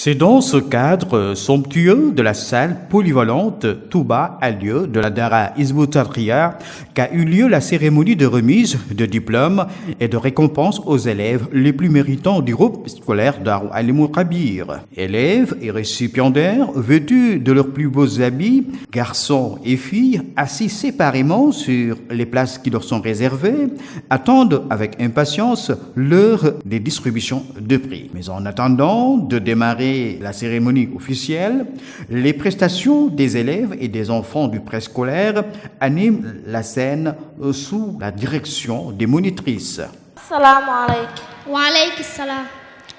C'est dans ce cadre somptueux de la salle polyvalente Touba à lieu de la Dara Hizbut Tarqiyyah qu'a eu lieu la cérémonie de remise de diplômes et de récompense aux élèves les plus méritants du groupe scolaire Darou Alimul Khabir. Élèves et récipiendaires vêtus de leurs plus beaux habits, garçons et filles assis séparément sur les places qui leur sont réservées, attendent avec impatience l'heure des distributions de prix. Mais en attendant de démarrer la cérémonie officielle, les prestations des élèves et des enfants du préscolaire animent la scène sous la direction des monitrices. Salam alaikum. Wa alaikum salam.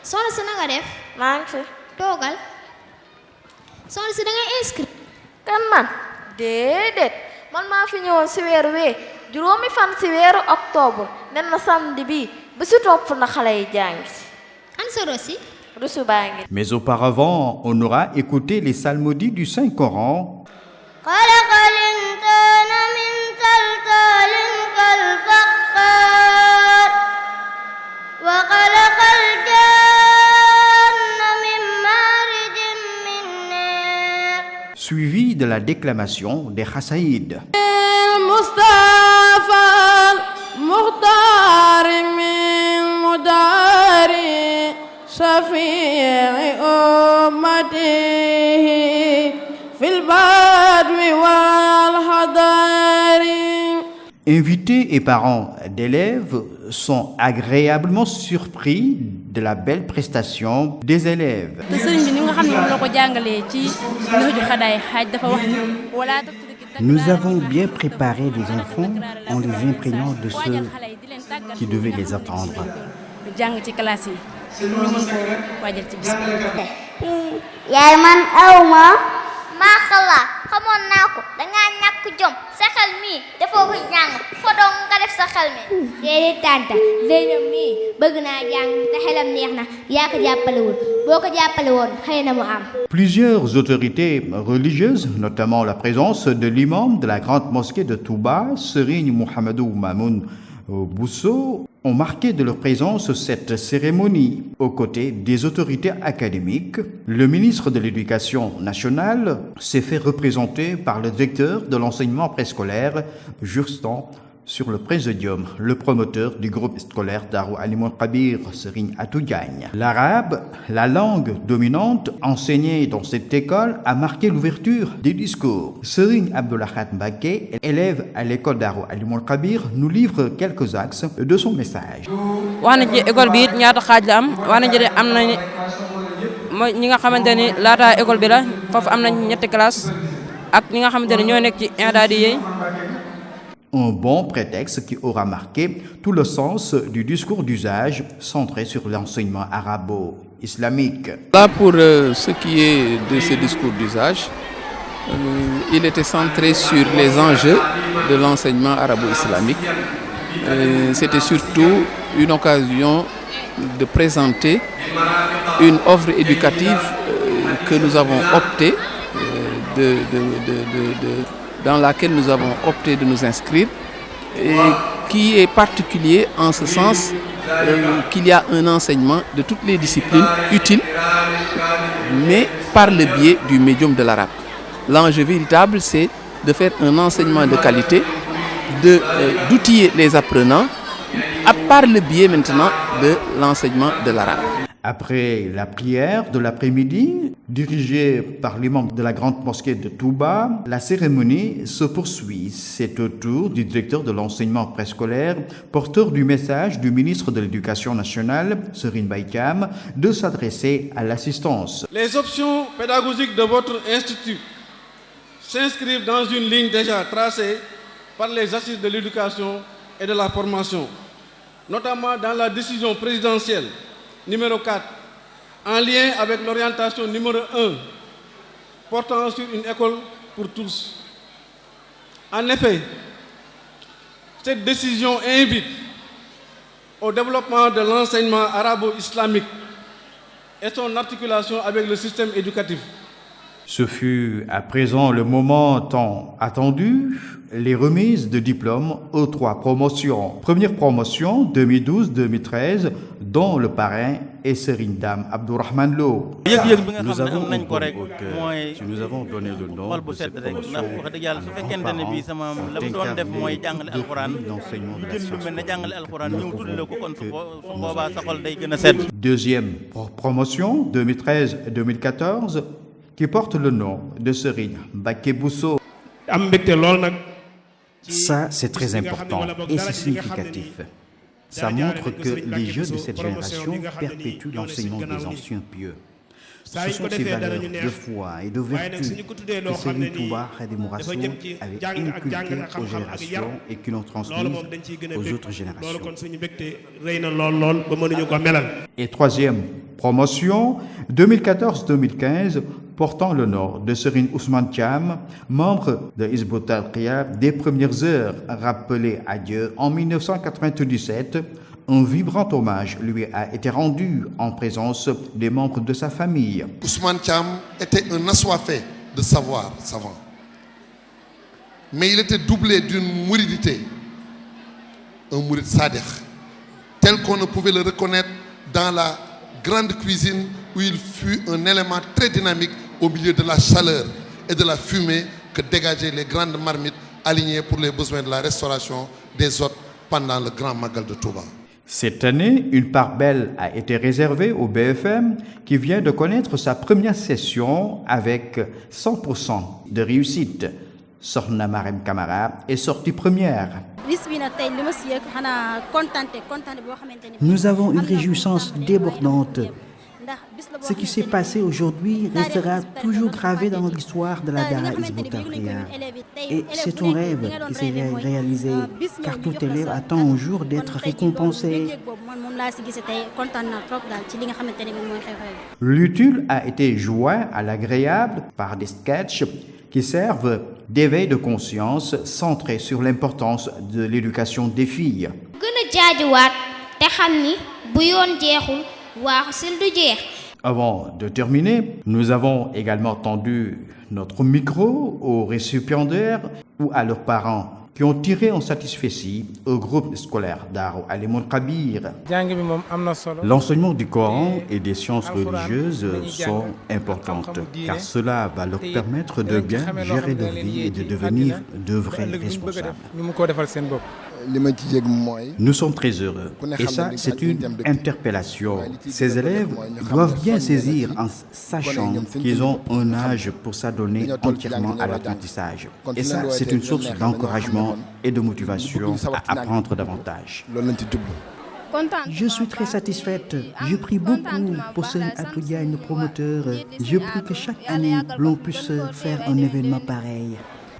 Soxna si na nga def? Maa ngi fi. Toogal. Soxna si da ngay inscrit? Kan man? Déedéet. Man maa fi ñëwoon si weeru wee juróomi fan si weeru octobre nen na samedi bii ba si topp na xale yi jàngi si. An sa rosi? Rusu baa ngi. Mais auparavant, on aura écouté les psalmodies du Saint-Coran. Suivi de la déclamation des Khasaïd. Invités et parents d'élèves sont agréablement surpris de la belle prestation des élèves. Nous avons bien préparé les enfants en les imprégnant de ce qui devait les attendre. Makala xamoon naa ko dangaa ñàkk jom sa xel mii dafoo ko jàng fo dong nga def sa xel mi. Déedéet tanta Zeynab mii bëgg naa jàng te xelam neex na yaa ko jàppalewul boo ko jàppale woon xëy na mu am. Plusieurs autorités religieuses, notamment la présence de l'imam de la grande mosquée de Touba, Serigne Mouhamadou Mamoun Bousso, ont marqué de leur présence cette cérémonie. Aux côtés des autorités académiques, le ministre de l'Éducation nationale s'est fait représenter par le directeur de l'enseignement préscolaire, Justin, sur le présidium, le promoteur du groupe scolaire Darou Alimul Khabir, Serigne Atou Diagne. L'arabe, la langue dominante enseignée dans cette école, a marqué l'ouverture des discours. Serigne Abdoulahat Mbacké, élève à l'école Darou Alimul Khabir, nous livre quelques axes de son message. wax na ci école bi it ñaata xaaj la am wax nañ ci am na ñi nga xamante ni laata école bi la foofu am nañ ñetti classe ak ñi nga xamante ni ñoo nekk ci indaadi yi. Un bon prétexte qui aura marqué tout le sens du discours d'usage centré sur l'enseignement arabo-islamique. Là, pour ce qui est de ce discours d'usage, il était centré sur les enjeux de l'enseignement arabo-islamique. C'était surtout une occasion de présenter une offre éducative que nous avons opté dans laquelle nous avons opté de nous inscrire et qui est particulier en ce sens qu'il y a un enseignement de toutes les disciplines utiles, mais par le biais du médium de l'arabe. L'enjeu véritable, c'est de faire un enseignement de qualité, d'outiller les apprenants par le biais maintenant de l'enseignement de l'arabe. Après la prière de l'après-midi, dirigée par l'imam de la grande mosquée de Touba, la cérémonie se poursuit. C'est au tour du directeur de l'enseignement préscolaire, porteur du message du ministre de l'Éducation nationale, Serigne Mbaye Thiam, de s'adresser à l'assistance. Les options pédagogiques de votre institut s'inscrivent dans une ligne déjà tracée par les assises de l'éducation et de la formation, notamment dans la décision présidentielle numéro 4, en lien avec l'orientation numéro 1, portant sur une école pour tous. En effet, cette décision invite au développement de l'enseignement arabo-islamique et son articulation avec le système éducatif. Ce fut à présent le moment tant attendu, les remises de diplômes aux 3 promotions. Première promotion 2012-2013, dont le parrain est Serigne Dame Abdourahmane Lo. Nous avons un bon au cœur. Si nous avons donné le nom de cette promotion, nos parents ont incarné l'enseignement de la science. Deuxième promotion 2013-2014, qui porte le nom de Serigne Mbacké Bousso. Ça, c'est très important et c'est significatif. Ça montre que les jeunes de cette génération perpétuent l'enseignement des anciens pieux. Ce sont ces valeurs de foi et de vertu que Serigne Touba Khadimou Rassoul avait inculquées aux générations et qui l'ont transmises aux autres générations. Et troisième promotion 2014-2015, portant le nom de Serigne Ousmane Thiam, membre de Hizbut Tarqiyyah des premières heures, rappelé à Dieu en 1997. Un vibrant hommage lui a été rendu en présence des membres de sa famille. Ousmane Thiam était un assoiffé de savoir savant. Mais il était doublé d'une mouridité, un mourid sadikh, tel qu'on ne pouvait le reconnaître dans la grande cuisine où il fut un élément très dynamique au milieu de la chaleur et de la fumée que dégageaient les grandes marmites alignées pour les besoins de la restauration des hôtes pendant le grand Magal de Touba. Cette année, une part belle a été réservée au BFM qui vient de connaître sa première session avec 100% de réussite. Sokhna Marème Camara est sortie première. Nous avons une réjouissance débordante. Ce qui s'est passé aujourd'hui restera toujours gravé dans l'histoire de la Dara Hizbut Tarqiyyah. Et c'est un rêve qui s'est réalisé, car tout élève attend un jour d'être récompensé. L'utile a été joint à l'agréable par des sketchs qui servent d'éveil de conscience centré sur l'importance de l'éducation des filles. Avant de terminer, nous avons également tendu notre micro aux récipiendaires ou à leurs parents qui ont tiré en satisfecit au groupe scolaire Darou Alimul Khabir. L'enseignement du Coran et des sciences religieuses sont importantes car cela va leur permettre de bien gérer leur vie et de devenir de vrais responsables. Nous sommes très heureux et ça c'est une interpellation. Ces élèves doivent bien saisir en sachant qu'ils ont un âge pour s'adonner entièrement à l'apprentissage. Et ça c'est une source d'encouragement et de motivation à apprendre davantage. Je suis très satisfaite. Je prie beaucoup pour Serigne Atou Diagne, le promoteur. Je prie que chaque année, l'on puisse faire un événement pareil.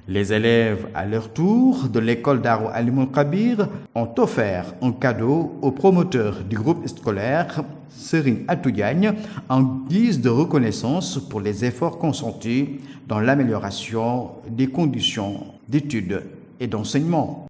Les élèves, à leur tour, de l'école Darou Alimul Khabir, ont offert un cadeau au promoteur du groupe scolaire, Serigne Atou Diagne, en guise de reconnaissance pour les efforts consentis dans l'amélioration des conditions d'études et d'enseignement.